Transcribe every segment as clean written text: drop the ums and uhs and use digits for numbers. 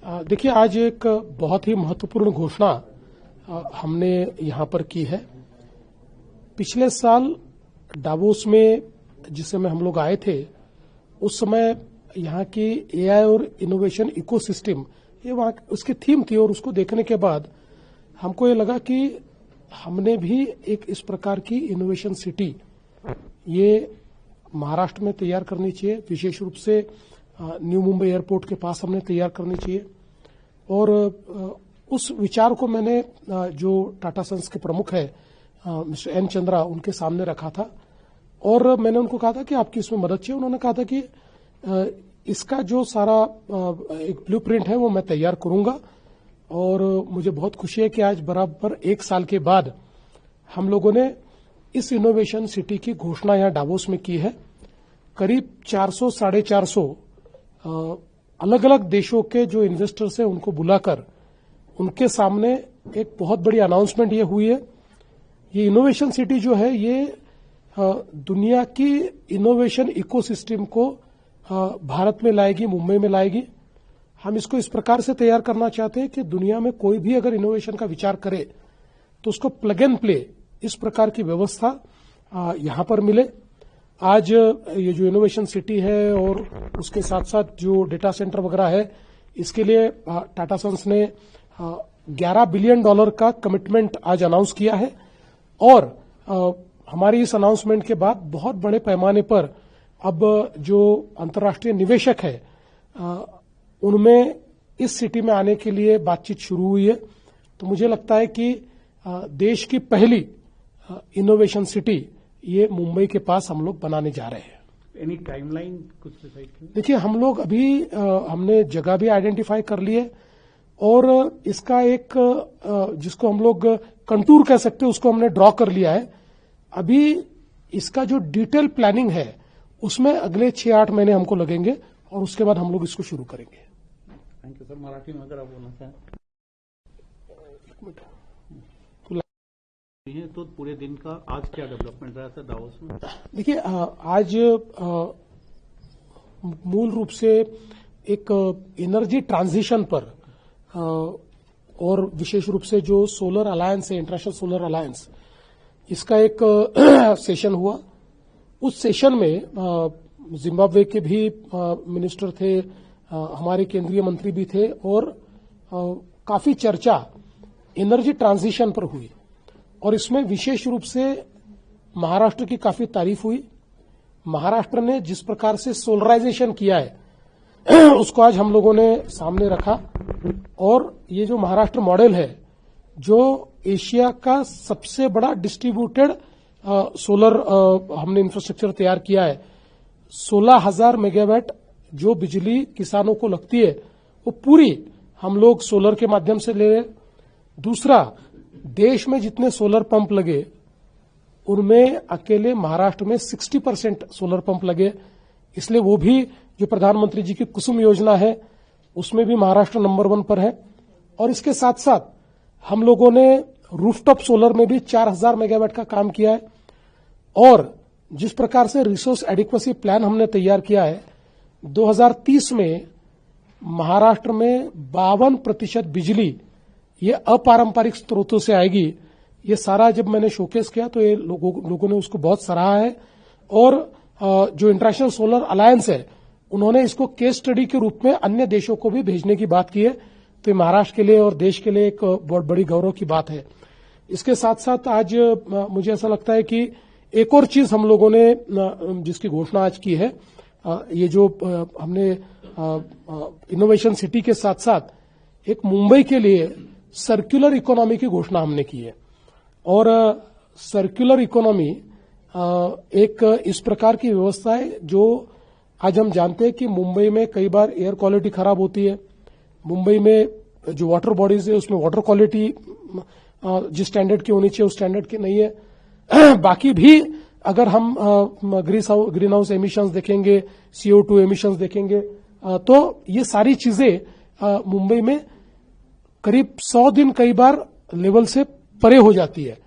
देखिए, आज एक बहुत ही महत्वपूर्ण घोषणा हमने यहां पर की है। पिछले साल डावोस में जिस समय हम लोग आए थे, उस समय यहाँ की एआई और इनोवेशन इकोसिस्टम ये वहां उसकी थीम थी, और उसको देखने के बाद हमको ये लगा कि हमने भी एक इस प्रकार की इनोवेशन सिटी ये महाराष्ट्र में तैयार करनी चाहिए। विशेष रूप से न्यू मुंबई एयरपोर्ट के पास हमने तैयार करनी चाहिए। और उस विचार को मैंने जो टाटा सन्स के प्रमुख है मिस्टर एन चंद्रा, उनके सामने रखा था, और मैंने उनको कहा था कि आपकी इसमें मदद चाहिए। उन्होंने कहा था कि इसका जो सारा एक ब्लूप्रिंट है वो मैं तैयार करूंगा। और मुझे बहुत खुशी है कि आज बराबर एक साल के बाद हम लोगों ने इस इनोवेशन सिटी की घोषणा यहां डावोस में की है। करीब 400-450 अलग अलग देशों के जो इन्वेस्टर्स हैं उनको बुलाकर उनके सामने एक बहुत बड़ी अनाउंसमेंट ये हुई है। ये इनोवेशन सिटी जो है ये दुनिया की इनोवेशन इकोसिस्टम को भारत में लाएगी, मुंबई में लाएगी। हम इसको इस प्रकार से तैयार करना चाहते हैं कि दुनिया में कोई भी अगर इनोवेशन का विचार करे तो उसको प्लग एंड प्ले इस प्रकार की व्यवस्था यहां पर मिले। आज ये जो इनोवेशन सिटी है और उसके साथ साथ जो डेटा सेंटर वगैरह है, इसके लिए टाटा सन्स ने $11 बिलियन का कमिटमेंट आज अनाउंस किया है। और हमारी इस अनाउंसमेंट के बाद बहुत बड़े पैमाने पर अब जो अंतर्राष्ट्रीय निवेशक है उनमें इस सिटी में आने के लिए बातचीत शुरू हुई है। तो मुझे लगता है कि देश की पहली इनोवेशन सिटी ये मुंबई के पास हम लोग बनाने जा रहे हैं। एनी टाइमलाइन कुछ डिसाइड किया? देखिए, हम लोग अभी हमने जगह भी आइडेंटिफाई कर ली है, और इसका एक जिसको हम लोग कंटूर कह सकते हैं उसको हमने ड्रॉ कर लिया है। अभी इसका जो डिटेल प्लानिंग है उसमें अगले 6-8 महीने हमको लगेंगे, और उसके बाद हम लोग इसको शुरू करेंगे। Thank you sir. मराठी में अगर आप बोलना चाहें तो पूरे दिन का आज क्या डेवलपमेंट रहा था डावोस में? देखिए, आज मूल रूप से एक एनर्जी ट्रांजिशन पर और विशेष रूप से जो सोलर अलायंस है, इंटरनेशनल सोलर अलायंस, इसका एक सेशन हुआ। उस सेशन में जिम्बाब्वे के भी मिनिस्टर थे, हमारे केंद्रीय मंत्री भी थे, और काफी चर्चा एनर्जी ट्रांजिशन पर हुई। और इसमें विशेष रूप से महाराष्ट्र की काफी तारीफ हुई। महाराष्ट्र ने जिस प्रकार से सोलराइजेशन किया है उसको आज हम लोगों ने सामने रखा। और ये जो महाराष्ट्र मॉडल है, जो एशिया का सबसे बड़ा डिस्ट्रीब्यूटेड सोलर हमने इंफ्रास्ट्रक्चर तैयार किया है। 16,000 मेगावाट जो बिजली किसानों को लगती है वो पूरी हम लोग सोलर के माध्यम से ले रहे। दूसरा, देश में जितने सोलर पंप लगे उनमें अकेले महाराष्ट्र में 60% सोलर पंप लगे। इसलिए वो भी जो प्रधानमंत्री जी की कुसुम योजना है उसमें भी महाराष्ट्र नंबर 1 पर है। और इसके साथ साथ हम लोगों ने रूफटॉप सोलर में भी 4,000 मेगावाट का काम किया है। और जिस प्रकार से रिसोर्स एडिक्वेसी प्लान हमने तैयार किया है, 2030 में महाराष्ट्र में 52% बिजली ये अपारंपरिक स्रोतों से आएगी। ये सारा जब मैंने शोकेस किया तो ये लोगों ने उसको बहुत सराहा है। और जो इंटरनेशनल सोलर अलायंस है उन्होंने इसको केस स्टडी के रूप में अन्य देशों को भी भेजने की बात की है। तो ये महाराष्ट्र के लिए और देश के लिए एक बहुत बड़ी गौरव की बात है। इसके साथ साथ आज मुझे ऐसा लगता है कि एक और चीज हम लोगों ने जिसकी घोषणा आज की है, ये जो हमने इनोवेशन सिटी के साथ साथ एक मुंबई के लिए सर्कुलर इकोनॉमी की घोषणा हमने की है। और सर्कुलर इकोनॉमी एक इस प्रकार की व्यवस्था है जो आज हम जानते हैं कि मुंबई में कई बार एयर क्वालिटी खराब होती है। मुंबई में जो वाटर बॉडीज है उसमें वाटर क्वालिटी जिस स्टैंडर्ड की होनी चाहिए उस स्टैंडर्ड की नहीं है। बाकी भी अगर हम ग्रीन हाउस एमिशंस देखेंगे, CO2 एमिशंस देखेंगे, तो ये सारी चीजें मुंबई में करीब 100 दिन कई बार लेवल से परे हो जाती है।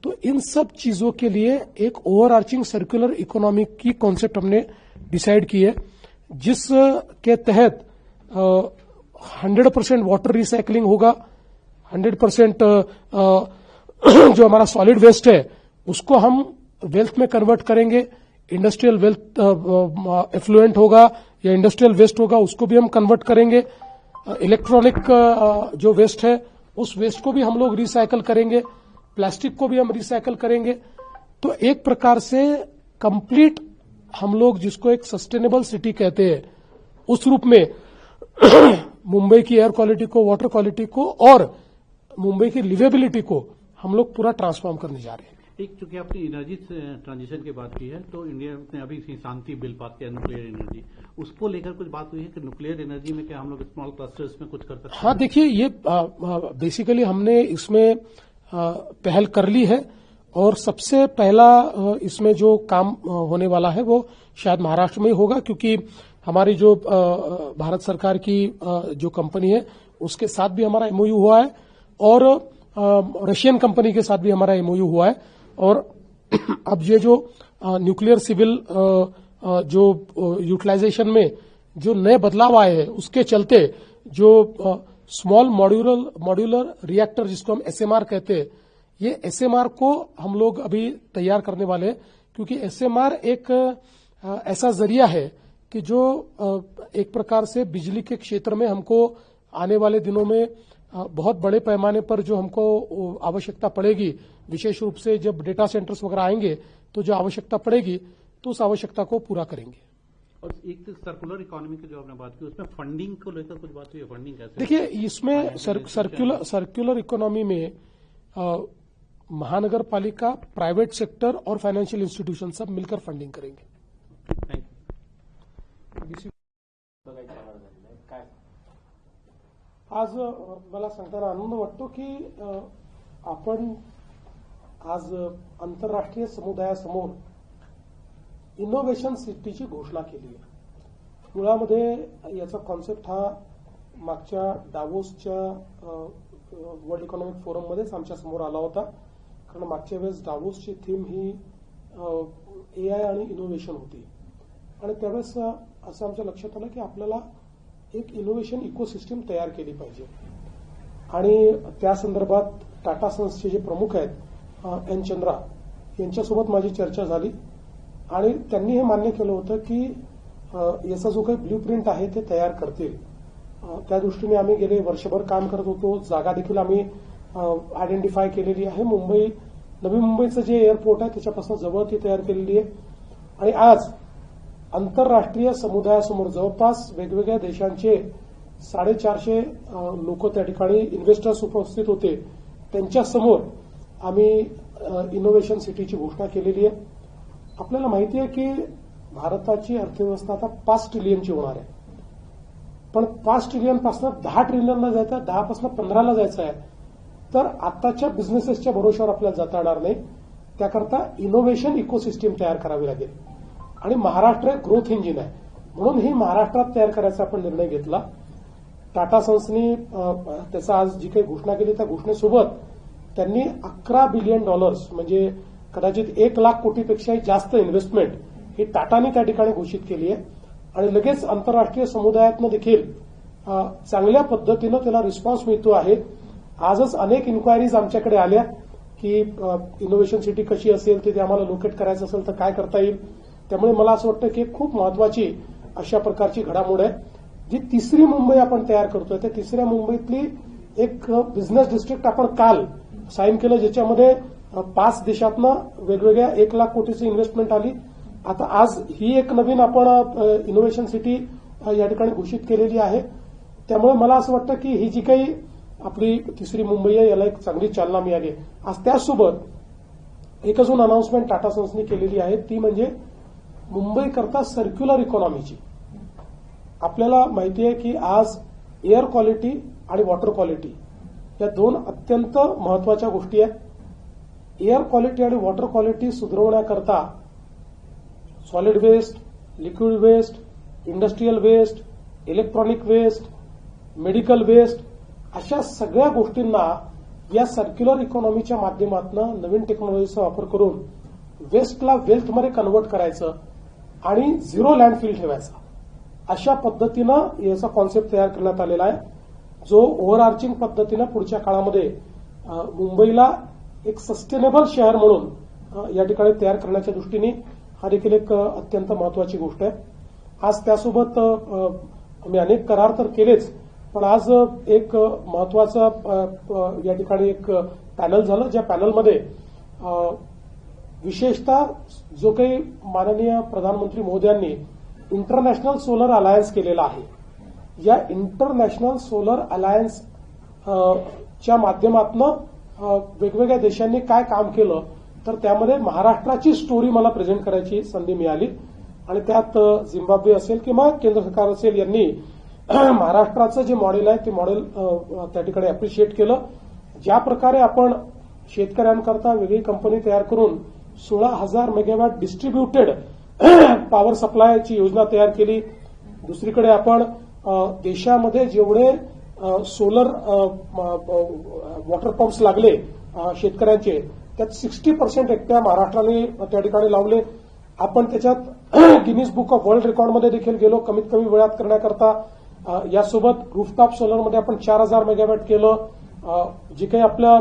तो इन सब चीजों के लिए एक ओवरआर्चिंग सर्कुलर इकोनॉमी की कॉन्सेप्ट हमने डिसाइड की है, जिसके तहत 100% वाटर रिसाइकलिंग होगा, 100% जो हमारा सॉलिड वेस्ट है उसको हम वेल्थ में कन्वर्ट करेंगे, इंडस्ट्रियल वेल्थ एफ्लुएंट होगा या इंडस्ट्रियल वेस्ट होगा उसको भी हम कन्वर्ट करेंगे, इलेक्ट्रॉनिक जो वेस्ट है उस वेस्ट को भी हम लोग रिसाइकल करेंगे, प्लास्टिक को भी हम रिसाइकल करेंगे। तो एक प्रकार से कंप्लीट हम लोग जिसको एक सस्टेनेबल सिटी कहते हैं उस रूप में मुंबई की एयर क्वालिटी को, वाटर क्वालिटी को और मुंबई की लिवेबिलिटी को हम लोग पूरा ट्रांसफॉर्म करने जा रहे हैं। एक चूंकि आपने एनर्जी ट्रांजिशन की बात की है, तो इंडिया ने अभी शांति बिल पास किया न्यूक्लियर एनर्जी, उसको लेकर कुछ बात हुई है कि न्यूक्लियर एनर्जी में क्या हम लोग स्मॉल क्लस्टर्स में कुछ कर सकते हैं? हाँ, देखिए ये बेसिकली हमने इसमें पहल कर ली है और सबसे पहला इसमें जो काम होने वाला है वो शायद महाराष्ट्र में ही होगा, क्योंकि हमारी जो भारत सरकार की जो कंपनी है उसके साथ भी हमारा एमओयू हुआ है और रशियन कंपनी के साथ भी हमारा एमओयू हुआ है। और अब ये जो न्यूक्लियर सिविल जो यूटिलाइजेशन में जो नए बदलाव आए हैं उसके चलते जो स्मॉल मॉड्यूलर रिएक्टर जिसको हम एसएमआर कहते हैं, ये एसएमआर को हम लोग अभी तैयार करने वाले हैं, क्योंकि एसएमआर एक ऐसा जरिया है कि जो एक प्रकार से बिजली के क्षेत्र में हमको आने वाले दिनों में बहुत बड़े पैमाने पर जो हमको आवश्यकता पड़ेगी, विशेष रूप से जब डेटा सेंटर्स वगैरह आएंगे तो जो आवश्यकता पड़ेगी तो उस आवश्यकता को पूरा करेंगे। और एक तो सर्कुलर इकोनॉमी की जो आपने बात की उसमें फंडिंग को लेकर कुछ बात हुई है, फंडिंग कैसे? देखिए इसमें सर्कुलर इकोनॉमी में महानगर पालिका, प्राइवेट सेक्टर और फाइनेंशियल इंस्टीट्यूशन सब मिलकर फंडिंग करेंगे। Thank you. आज मला सांगताना आनंद वाटतो की आपण आज आंतरराष्ट्रीय समुदायासमोर इनोव्हेशन सिटीची घोषणा केली आहे। मुळामध्ये याचा कॉन्सेप्ट हा मागच्या डावोसच्या वर्ल्ड इकॉनॉमिक फोरममध्येच आमच्या समोर आला होता, कारण मागच्या वेळेस डावोसची थीम ही एआय आणि इनोव्हेशन होती आणि त्यावेळेस असं आमच्या लक्षात आलं की आपल्याला एक इनोव्हेशन इकोसिस्टम तयार केली पाहिजे आणि त्या संदर्भात टाटा सन्सचे जे प्रमुख आहेत एन चंद्रा यांच्यासोबत माझी चर्चा झाली आणि त्यांनी हे मान्य केलं होतं की याचा जो काही ब्ल्यूप्रिंट आहे ते तयार करतील। त्या दृष्टीने आम्ही गेले वर्षभर काम करत होतो, जागा देखील आम्ही आयडेंटिफाय केलेली आहे। नवी मुंबईचं जे एअरपोर्ट आहे त्याच्यापासून जवळ ती तयार केलेली आहे आणि आज आंतरराष्ट्रीय समुदायासमोर जवळपास वेगवेगळ्या देशांचे 450 लोक त्या ठिकाणी इन्व्हेस्टर्स उपस्थित होते, त्यांच्यासमोर आम्ही इनोव्हेशन सिटीची घोषणा केलेली आहे। आपल्याला माहिती आहे की भारताची अर्थव्यवस्था आता 5 ट्रिलियनची होणार आहे, पण 5 ट्रिलियनपासून 10 ट्रिलियनला जायचं, 10 पासून 15ला जायचं आहे, तर आताच्या बिझनेसेसच्या भरोश्यावर आपल्याला जाता येणार नाही। त्याकरता इनोव्हेशन इकोसिस्टम तयार करावी लागेल आणि महाराष्ट्र एक ग्रोथ इंजिन आहे, म्हणून ही महाराष्ट्रात तयार करायचा आपण निर्णय घेतला। टाटा सन्सनी त्याचा आज जी काही घोषणा केली त्या घोषणेसोबत त्यांनी $11 बिलियन म्हणजे कदाचित 1 लाख कोटीपेक्षाही जास्त इन्व्हेस्टमेंट ही टाटाने त्या ठिकाणी घोषित केली आहे आणि लगेच आंतरराष्ट्रीय समुदायातनं देखील चांगल्या पद्धतीनं त्याला रिस्पॉन्स मिळतो आहे। आजच अनेक इन्क्वायरीज आमच्याकडे आल्या की इनोव्हेशन सिटी कशी असेल, ते आम्हाला लोकेट करायचं असेल तर काय करता येईल। त्यामुळे मला असं वाटतं की खूप महत्वाची अशा प्रकारची घडामोड आहे। जी तिसरी मुंबई आपण तयार करतोय त्या तिसऱ्या मुंबईतली एक बिझनेस डिस्ट्रिक्ट आपण काल साईन केलं, ज्याच्यामध्ये 5 देशातनं वेगवेगळ्या 1 लाख कोटीची इन्व्हेस्टमेंट आली। आता आज ही एक नवीन आपण इनोव्हेशन सिटी या ठिकाणी घोषित केलेली आहे। त्यामुळे मला असं वाटतं की ही जी काही आपली तिसरी मुंबई आहे याला एक चांगली चालना मिळाली आहे। आज त्याचसोबत एक अजून अनाउन्समेंट टाटा सन्सनी केलेली आहे, ती म्हणजे मुंबई करता सर्क्युलर इकॉनॉमीची। आपल्याला माहिती आहे की आज एअर क्वालिटी आणि वॉटर क्वालिटी या 2 अत्यंत महत्वाच्या गोष्टी आहेत। एअर क्वालिटी आणि वॉटर क्वालिटी सुधारवण्याकरता solid waste, liquid waste, industrial waste, electronic waste, medical waste अशा सगळ्या गोष्टींना या सर्क्युलर इकॉनॉमीच्या माध्यमातून नवीन टेक्नॉलॉजीचा वापर करून वेस्टला वेल्थमध्ये कन्व्हर्ट करायचं आणि झिरो लँडफिल ठेवायचा। अशा पद्धतीनं याचा कॉन्सेप्ट तयार करण्यात आलेला आहे, जो ओव्हरआर्चिंग पद्धतीनं पुढच्या काळामध्ये मुंबईला एक सस्टेनेबल शहर म्हणून या ठिकाणी तयार करण्याच्या दृष्टीने हा देखील एक अत्यंत महत्वाची गोष्ट आहे. आज त्यासोबत आम्ही अनेक करार तर केलेच, पण आज एक महत्वाचा या ठिकाणी एक पॅनल झालं, ज्या पॅनलमध्ये विशेषतः जो काही माननीय प्रधानमंत्री मोदयांनी इंटरनॅशनल सोलर अलायन्स केलेला आहे, या इंटरनॅशनल सोलर अलायन्स च्या माध्यमातून वेगवेगळ्या देशांनी काय काम केलं, तर त्यामध्ये महाराष्ट्राची स्टोरी मला प्रेझेंट करायची संधी मिळाली आणि त्यात झिम्बाब्वे असेल किंवा केंद्र सरकार असेल यांनी महाराष्ट्राचं जे मॉडेल आहे ते मॉडेल त्या ठिकाणी अप्रिशिएट केलं. ज्या प्रकारे आपण शेतकऱ्यांकरता वेगळी कंपनी तयार करून 16,000 मेगावॅट डिस्ट्रीब्युटेड पॉवर सप्लायची योजना तयार केली. दुसरीकडे आपण देशामध्ये जेवढे सोलर वॉटर पंप्स लागले शेतकऱ्यांचे, त्यात 60% एकट्या महाराष्ट्राने त्या ठिकाणी लावले. आपण त्याच्यात गिनीज बुक ऑफ वर्ल्ड रेकॉर्डमध्ये देखील गेलो कमीत कमी वेळात करण्याकरता. यासोबत रूफटॉप सोलरमध्ये आपण 4,000 मेगावॅट केलं. जे काही आपल्या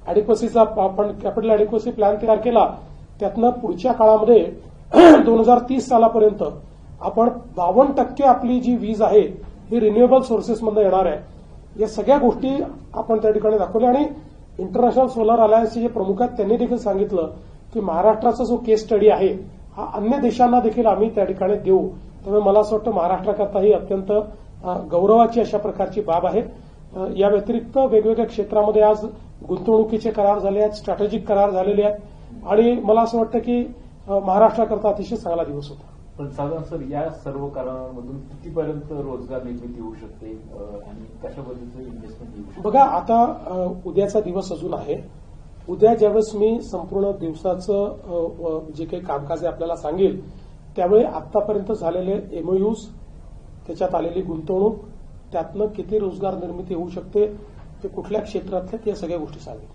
अॅडिक्वसीचा आपण कॅपिटल अॅडिक्वसी प्लॅन तयार केला, त्यातनं पुढच्या काळामध्ये 2030 सालापर्यंत आपण 52% आपली जी वीज आहे ही रिन्युएबल सोर्सेसमधून येणार आहे. या सगळ्या गोष्टी आपण त्या ठिकाणी दाखवल्या आणि इंटरनॅशनल सोलर अलायन्सचे जे प्रमुख आहेत त्यांनी देखील सांगितलं की महाराष्ट्राचा जो केस स्टडी आहे हा अन्य देशांना देखील आम्ही त्या ठिकाणी देऊ. त्यामुळे मला असं वाटतं महाराष्ट्राकरता ही अत्यंत गौरवाची अशा प्रकारची बाब आहे. या व्यतिरिक्त वेगवेगळ्या क्षेत्रामध्ये आज गुंतवणुकीचे करार झाले आहेत, स्ट्रॅटेजिक करार झालेले आहेत आणि मला असं वाटतं की महाराष्ट्राकरता अतिशय चांगला दिवस होता. पण साधारण सर या सर्व करारामधून कितीपर्यंत रोजगार निर्मिती होऊ शकते आणि कशा पद्धतीचं इन्व्हेस्टमेंट येऊ शकते? बघा, आता उद्याचा दिवस अजून आहे. उद्या ज्यावेळेस मी संपूर्ण दिवसाचं जे काही कामकाज आहे आपल्याला सांगेल, त्यावेळी आतापर्यंत झालेले एमओयूज, त्याच्यात आलेली गुंतवणूक, त्यातनं किती रोजगार निर्मिती होऊ शकते, ते कुठल्या क्षेत्रातल्या, त्या सगळ्या गोष्टी सांगेल.